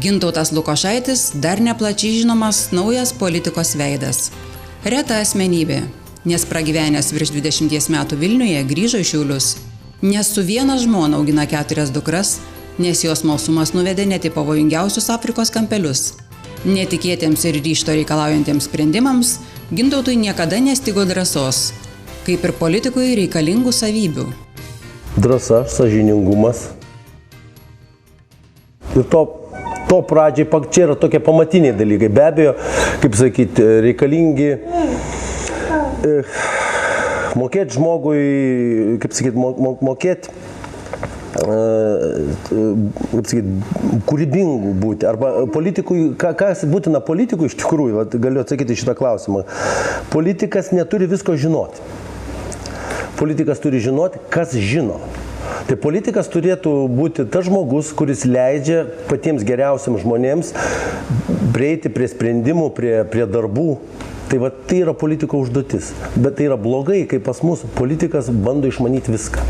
Gintautas Lukošaitis dar neplačiai žinomas naujas politikos veidas. Reta asmenybė, nes pragyvenęs virš 20 metų Vilniuje grįžo į Šiaulius. Nes su viena žmona augina 4 dukras, nes jos smalsumas nuvedė net į pavojingiausius Afrikos kampelius. Netikėtiems ir ryžto reikalaujantiems sprendimams Gintautui niekada nestigo drąsos, kaip ir politikui reikalingų savybių. Drąsa, sąžiningumas. Ir to pradžiai, čia yra tokie pamatiniai dalykai. Be abejo, kaip sakyti, reikalingi mokėti žmogui, kaip sakyti, mokėti, kaip sakyti, kūrybingų būti. Arba politikui, kas būtina politikui iš tikrųjų, galiu atsakyti šitą klausimą. Politikas neturi visko žinoti. Politikas turi žinoti, kas žino. Tai politikas turėtų būti tas žmogus, kuris leidžia patiems geriausiams žmonėms prieiti prie sprendimų, prie darbų. Tai yra politiko užduotis. Bet tai yra blogai, kai pas mus politikas bando išmanyti viską.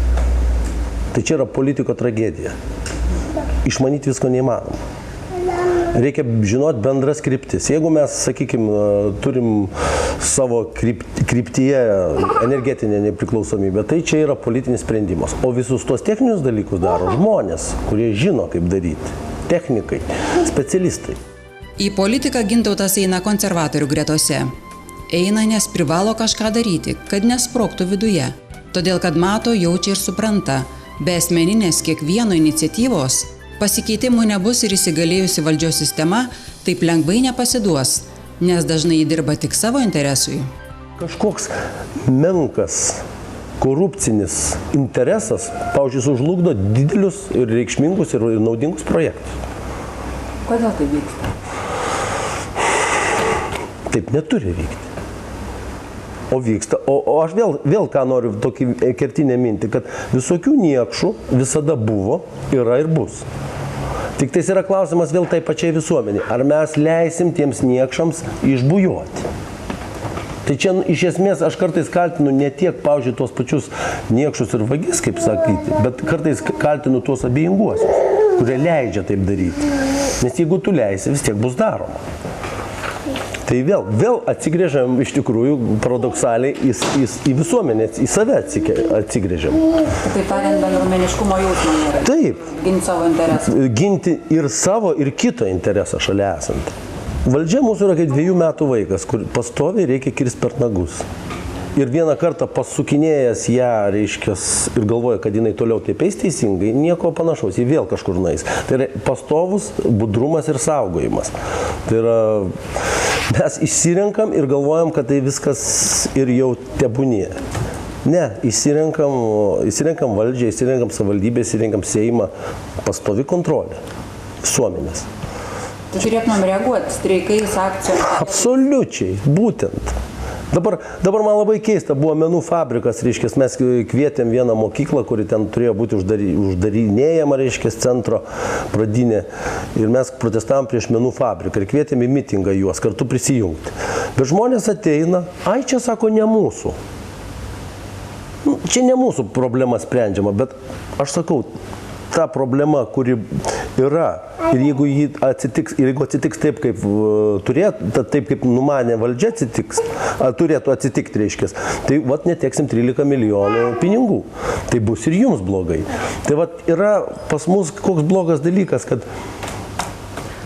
Tai čia yra politiko tragedija. Išmanyti visko neįmanoma. Reikia žinoti bendras kryptis. Jeigu mes, sakykime, turim savo kryptyje energetinę nepriklausomybę, tai čia yra politinis sprendimas. O visus tos techninius dalykus daro žmonės, kurie žino, kaip daryti. Technikai, specialistai. Į politiką Gintautas eina konservatorių gretose. Eina, nes privalo kažką daryti, kad nesprogtų viduje. Todėl, kad mato, jaučia ir supranta. Be asmeninės kiekvieno iniciatyvos pasikeitimų nebus ir įsigalėjusi valdžios sistema taip lengvai nepasiduos, nes dažnai jį dirba tik savo interesui. Kažkoks menkas korupcinis interesas, pavyzdžiui, sužlugdo didelius ir reikšmingus ir naudingus projektus. Kodėl tai vyksta? Taip neturi vykti. O vyksta. O aš vėl ką noriu, tokį kertinę mintį, kad visokių niekšų visada buvo, yra ir bus. Tik tais yra klausimas vėl tai pačiai visuomenė. Ar mes leisim tiems niekšams išbujoti? Tai čia iš esmės aš kartais kaltinu ne tiek, pavyzdžiui, tuos pačius niekšus ir vagis, kaip sakyti, bet kartais kaltinu tuos abejinguosius, kurie leidžia taip daryti. Nes jeigu tu leisi, vis tiek bus daroma. Tai vėl atsigrėžiam iš tikrųjų paradoksaliai į visuomenę, į save atsigrėžiam. Taip tariant, bendruomeniškumo jausmą nėra. Taip. Ginti savo interesą. Ginti ir savo, ir kito interesą šalia esant. Valdžia mūsų yra kaip 2 metų vaikas, kur pastoviai reikia kirsti per nagus. Ir vieną kartą pasukinėjęs ją, reiškia, ir galvoja, kad jinai toliau taip eis teisingai, nieko panašaus, jį vėl kažkur nueis. Tai yra pastovus budrumas ir saugojimas. Tai yra, mes išsirenkam ir galvojam, kad tai viskas ir jau tebūnie. Ne, išsirenkam valdžią, išsirenkam savivaldybę, išsirenkam Seimą, pastovi kontrolė visuomenės. Tai turėtumėm reaguoti streikais, akcijom? Absoliučiai, būtent. Dabar man labai keista, buvo menų fabrikas, reiškia, mes kvietėm vieną mokyklą, kuri ten turėjo būti uždarinėjama, reiškia, centro pradinė. Ir mes protestavom prieš menų fabriką ir kvietėm į mitingą juos kartu prisijungti. Bet žmonės ateina, čia sako, ne mūsų. Čia ne mūsų problema sprendžiama, bet aš sakau, ta problema, kuri yra, ir jeigu atsitiks taip, kaip turėtų, taip kaip numanė valdžia turėtų atsitikti, reiškia, tai neteksim 13 milijonų pinigų. Tai bus ir jums blogai. Tai yra pas mus koks blogas dalykas, kad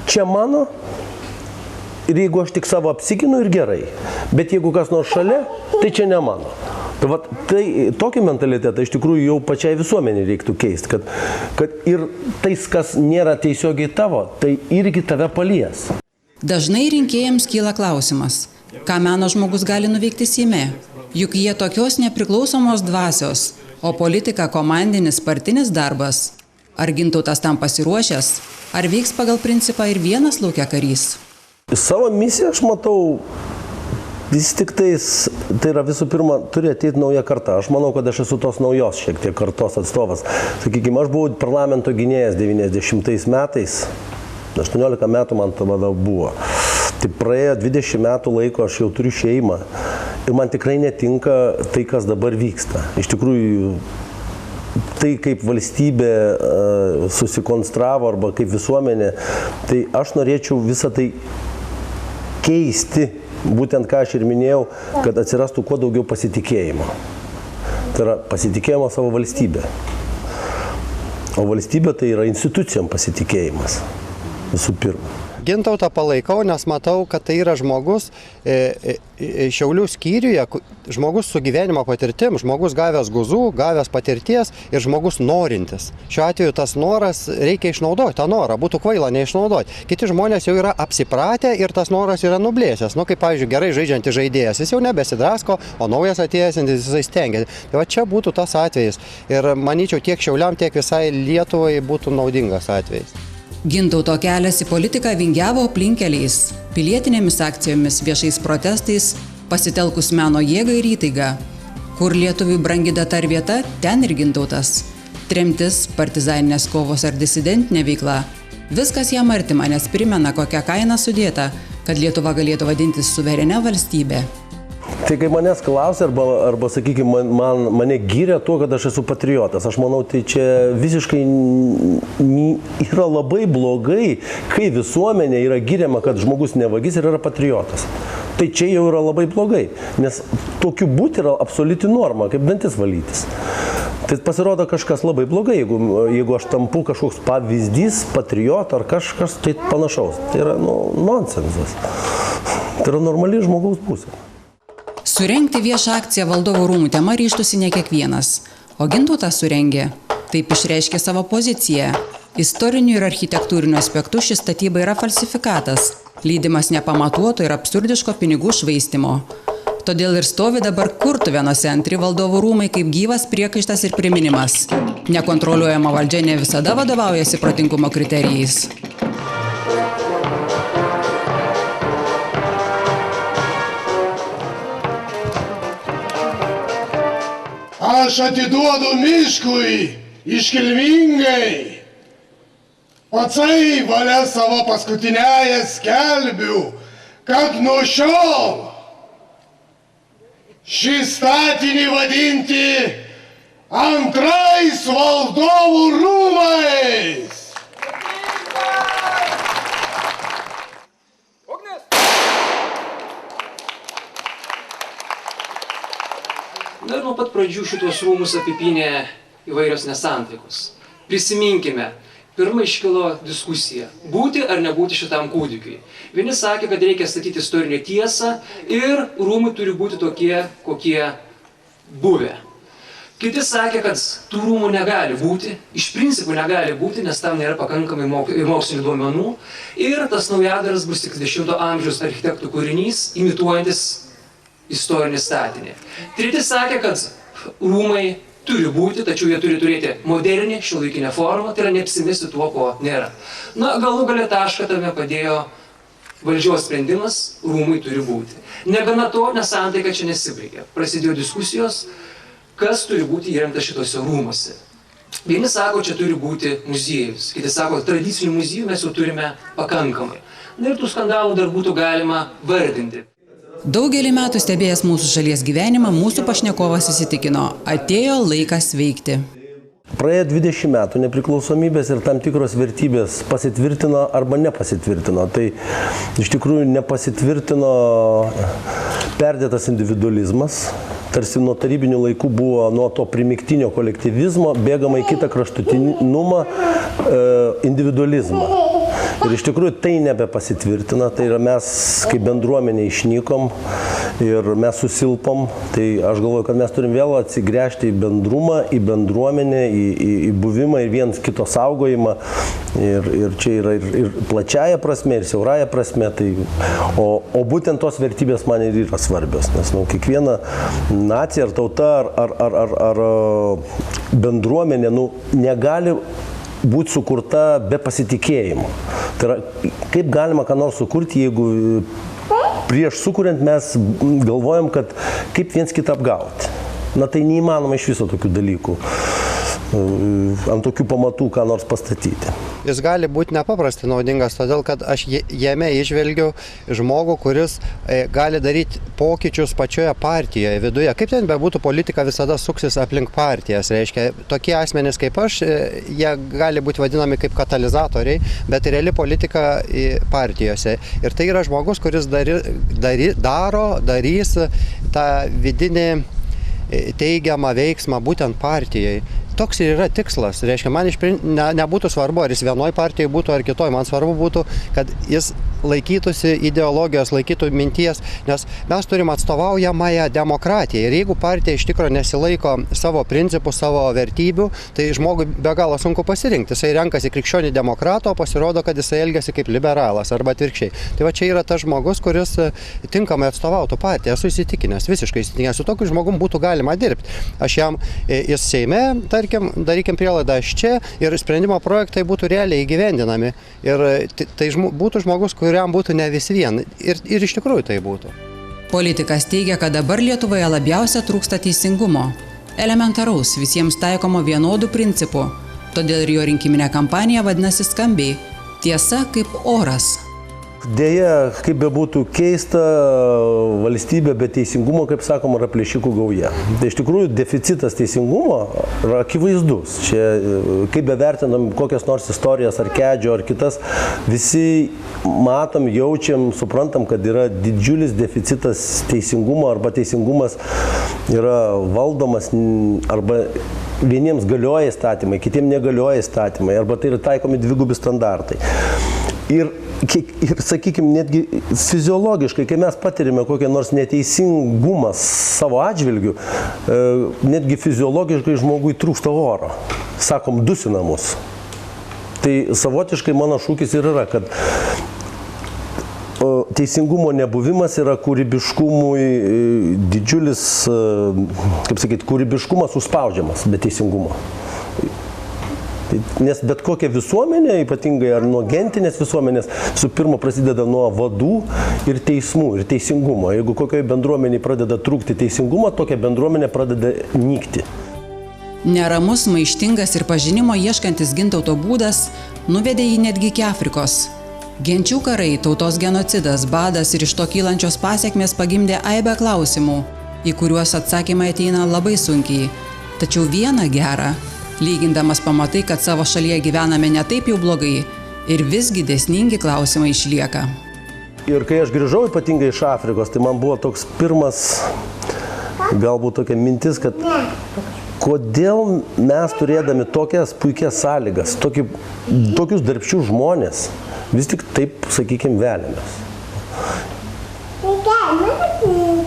čia mano, ir jeigu aš tik savo apsiginu ir gerai, bet jeigu kas nors šalia, tai čia ne mano. Tai tokį mentalitetą iš tikrųjų jau pačiai visuomenė reiktų keisti, kad ir tais, kas nėra tiesiogiai tavo, tai irgi tave palies. Dažnai rinkėjams kyla klausimas, ką meno žmogus gali nuveikti Seime, juk jie tokios nepriklausomos dvasios, o politika komandinis partinis darbas. Ar Gintautas tam pasiruošęs, ar veiks pagal principą ir vienas laukia karys? Savo misiją aš matau. Vis tik tais, tai yra visų pirma, turi ateiti nauja karta. Aš manau, kad aš esu tos naujos šiek tiek kartos atstovas. Sakykime, aš buvau parlamento gynėjas 90 metais, 18 metų man tada buvo. Tai praėjo 20 metų laiko, aš jau turiu šeimą. Ir man tikrai netinka tai, kas dabar vyksta. Iš tikrųjų, tai kaip valstybė susikonstravo arba kaip visuomenė, tai aš norėčiau visą tai keisti, būtent ką aš ir minėjau, kad atsirastų kuo daugiau pasitikėjimo. Tai yra pasitikėjimo savo valstybė. O valstybė tai yra institucijom pasitikėjimas visų pirma. Gintautą palaikau, nes matau, kad tai yra žmogus Šiaulių skyriuje, žmogus su gyvenimo patirtim, žmogus gavęs guzų, gavęs patirties ir žmogus norintis. Šiuo atveju tas noras reikia išnaudoti, tą norą, būtų kvaila neišnaudoti. Kiti žmonės jau yra apsipratę ir tas noras yra nublėsęs. Nu, kaip, pavyzdžiui, gerai žaidžiantis žaidėjas, jis jau nebesidrasko, o naujas atėjęs jisai stengiasi. Tai va čia būtų tas atvejis. Ir manyčiau, tiek Šiauliam, tiek visai Lietuvai būtų naudingas atvejis. Gintauto kelias į politiką vingiavo aplinkeliais, pilietinėmis akcijomis, viešais protestais, pasitelkus meno jėgą ir įtaigą. Kur lietuviui brangi data ir vieta, ten ir Gintautas. Tremtis, partizaninės kovos ar disidentinė veikla. Viskas jam artima, nes primena, kokią kainą sudėta, kad Lietuva galėtų vadintis suverenia valstybė. Tai kai manęs klausia arba sakykime, mane gyrė tuo, kad aš esu patriotas. Aš manau, tai čia visiškai yra labai blogai, kai visuomenė yra giriama, kad žmogus nevagis ir yra patriotas. Tai čia jau yra labai blogai, nes tokiu būti yra absoliuti norma, kaip dantis valytis. Tai pasirodo kažkas labai blogai, jeigu aš tampu kažkoks pavyzdys, patriotą ar kažkas tai panašaus. Tai yra nonsensas. Tai yra normali žmogaus pusė. Surengti viešą akciją Valdovų rūmų tema ryžtųsi ne kiekvienas, o Gintautas surengė. Taip išreiškė savo poziciją. Istoriniu ir architektūriniu aspektu ši statyba yra falsifikatas, lydimas nepamatuoto ir absurdiško pinigų švaistimo. Todėl ir stovi dabar Kurtuvėnuose antri Valdovų rūmai kaip gyvas priekaištas ir priminimas. Nekontroliuojama valdžia ne visada vadovaujasi protingumo kriterijais. Aš atiduodu miškui iškilmingai, patsai valia savo paskutiniąją skelbiu, kad nuo šiol šį statinį vadinti antrais Valdovų rūmais. Na ir nuo pat pradžių šitos rūmus apipynė įvairios nesantaikos. Prisiminkime, pirmą iškilo diskusija, būti ar nebūti šitam kūdikiui. Vieni sakė, kad reikia statyti istorinę tiesą ir rūmai turi būti tokie, kokie buvę. Kiti sakė, kad tų rūmų negali būti, iš principų negali būti, nes tam nėra pakankamai mokslinių duomenų. Ir tas naujadaras bus tik 20 amžiaus architektų kūrinys, imituojantis istorinį statinį. Treti sakė, kad rūmai turi būti, tačiau jie turi turėti modernį, šiuolaikinę formą, tai yra neapsimesti tuo, ko nėra. Na, galų gale tašką tame padėjo valdžios sprendimas, rūmai turi būti. Negana to, nesantaika čia nesibaigė. Prasidėjo diskusijos, kas turi būti įrengta šitose rūmuose. Vieni sako, čia turi būti muziejus, kiti sako, tradicinių muziejų mes jau turime pakankamai. Na ir tų skandalų dar būtų galima vardinti. Daugelį metų stebėjęs mūsų šalies gyvenimą, mūsų pašnekovas įsitikino, atėjo laikas veikti. Praėjo 20 metų nepriklausomybės ir tam tikros vertybės pasitvirtino arba nepasitvirtino. Tai iš tikrųjų nepasitvirtino perdėtas individualizmas. Tarsi nuo tarybinių laikų buvo nuo to primiktinio kolektyvizmo bėgama į kitą kraštutinumą, individualizmą. Ir iš tikrųjų tai nebepasitvirtina, tai yra mes kaip bendruomenė išnykom ir mes susilpom. Tai aš galvoju, kad mes turim vėl atsigręžti į bendrumą, į bendruomenę, į buvimą ir viens kito saugojimą. Ir čia yra ir plačiaja prasme, ir siauraja prasme. Tai, o būtent tos vertybės man ir yra svarbios, nes kiekviena nacija ar tauta ar bendruomenė negali būti sukurta be pasitikėjimo. Tai yra, kaip galima ką nors sukurti, jeigu prieš sukuriant mes galvojam, kad kaip viens kitą apgauti. Na tai neįmanoma iš viso tokių dalykų. ant tokių pamatų ką nors pastatyti. Jis gali būti nepaprastai naudingas, todėl kad aš jame išvelgiu žmogų, kuris gali daryti pokyčius pačioje partijoje, viduje. Kaip ten bebūtų, politika visada suksis aplink partijas. Reiškia, tokie asmenys kaip aš, jie gali būti vadinami kaip katalizatoriai, bet reali politika partijose. Ir tai yra žmogus, kuris darys tą vidinį teigiamą veiksmą būtent partijai. Toks ir yra tikslas. Reiškia, man nebūtų svarbu, ar jis vienoj partijai būtų ar kitoj. Man svarbu būtų, kad jis laikytųsi ideologijos, laikytų minties, nes mes turim atstovaujamąją demokratiją. Ir jeigu partija iš tikrųjų nesilaiko savo principų, savo vertybių, tai žmogui be galo sunku pasirinkti. Jisai renkasi krikščionį demokratą, o pasirodo, kad jisai elgiasi kaip liberalas arba atvirkščiai. Tai va čia yra tas žmogus, kuris tinkamai atstovautų partiją. Esu įsitikinęs, visiškai įsitikinęs. Su tokiu žmogum būtų galima dirbti. Aš jam, jis Seime, darykim prielaidą aš čia ir sprendimo projektai būtų realiai įgyvendinami. Ir tai būtų žmogus, kuriam būtų ne vis vien. Ir iš tikrųjų tai būtų. Politikas teigia, kad dabar Lietuvoje labiausia trūksta teisingumo. Elementaraus, visiems taikomo vienodų principų. Todėl ir jo rinkiminė kampanija vadinasi skambiai – tiesa kaip oras. Deja, kaip bebūtų keista, valstybė be teisingumo, kaip sakoma, yra plėšikų gauja. Tai iš tikrųjų deficitas teisingumo yra akivaizdus. Čia, kaip bevertinam kokias nors istorijas ar Kedžio ar kitas, visi matom, jaučiam, suprantam, kad yra didžiulis deficitas teisingumo arba teisingumas yra valdomas arba vieniems galioja įstatymai, kitiems negalioja įstatymai arba tai yra taikomi dvigubi standartai. Ir sakykime, netgi fiziologiškai, kai mes patirime kokią nors neteisingumą savo atžvilgių, netgi fiziologiškai žmogui trūksta oro. Sakom, dusina mus. Tai savotiškai mano šūkis ir yra, kad teisingumo nebuvimas yra kūrybiškumui didžiulis, kaip sakyti, kūrybiškumas užspaudžiamas be teisingumo. Nes bet kokia visuomenė, ypatingai ar nuo gentinės visuomenės, visų pirma prasideda nuo vadų ir teismų ir teisingumo. Jeigu kokioje bendruomenėje pradeda trūkti teisingumo, tokia bendruomenė pradeda nykti. Neramus, maištingas ir pažinimo ieškantis Gintauto būdas nuvedė jį netgi iki Afrikos. Genčių karai, tautos genocidas, badas ir iš to kylančios pasekmės pagimdė aibę klausimų, į kuriuos atsakymai ateina labai sunkiai. Tačiau viena gera. Lygindamas pamatai, kad savo šalyje gyvename ne taip jau blogai ir visgi dėsningi klausimai išlieka. Ir kai aš grįžau ypatingai iš Afrikos, tai man buvo toks pirmas, galbūt tokia mintis, kad kodėl mes turėdami tokias puikias sąlygas, tokius darbščius žmonės, vis tik taip, sakykime, veliamės.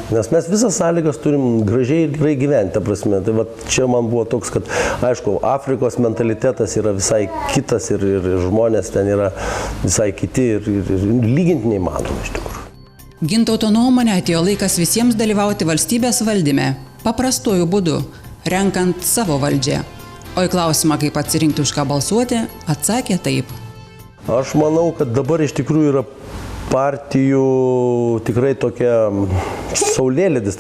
Nes mes visas sąlygas turim gražiai ir gerai gyventi, ta prasme. Tai va, čia man buvo toks, kad, aišku, Afrikos mentalitetas yra visai kitas ir žmonės ten yra visai kiti ir lyginti neįmanoma iš tikrųjų. Gintauto nuomonė atėjo laikas visiems dalyvauti valstybės valdyme, paprastuoju būdu, renkant savo valdžią. O į klausimą, kaip atsirinkti už ką balsuoti, atsakė taip. Aš manau, kad dabar iš tikrųjų yra partijų tikrai tokia saulėlydis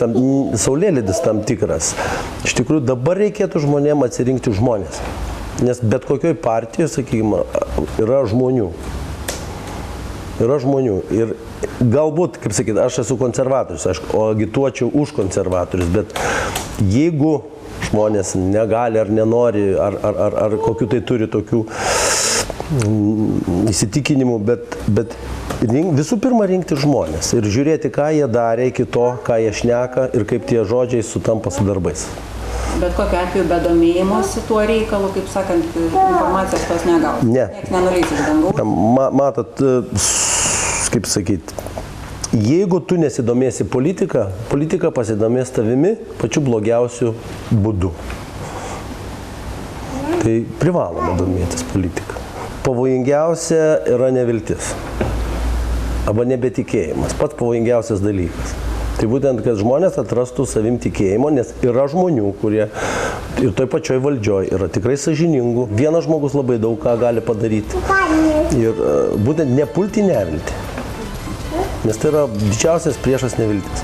tam tikras. Iš tikrųjų dabar reikėtų žmonėm atsirinkti žmonės. Nes bet kokioj partijoje, sakykime, yra žmonių. Yra žmonių. Ir galbūt, kaip sakyti, aš esu konservatorius, aš agituočiau už konservatorius, bet jeigu žmonės negali ar nenori, ar kokiu tai turi tokių įsitikinimų, bet visų pirma rinkti žmonės ir žiūrėti, ką jie darė iki to, ką jie šneka ir kaip tie žodžiai sutampa su darbais. Bet kokiu atveju be domėjimosi tuo reikalu, kaip sakant, informacijos tos negaus. Ne. Niekas nenuleis iš dangaus. Matot, kaip sakyti, jeigu tu nesidomėsi politika pasidomės tavimi pačiu blogiausiu būdu. Tai privaloma domėtis politika. Pavojingiausia yra neviltis arba nebetikėjimas, pats pavojingiausias dalykas. Tai būtent, kad žmonės atrastų savim tikėjimo, nes yra žmonių, kurie ir toj pačioj valdžioj yra tikrai sąžiningų. Vienas žmogus labai daug ką gali padaryti. Ir būtent nepulti nevilti. Nes tai yra didžiausias priešas neviltis.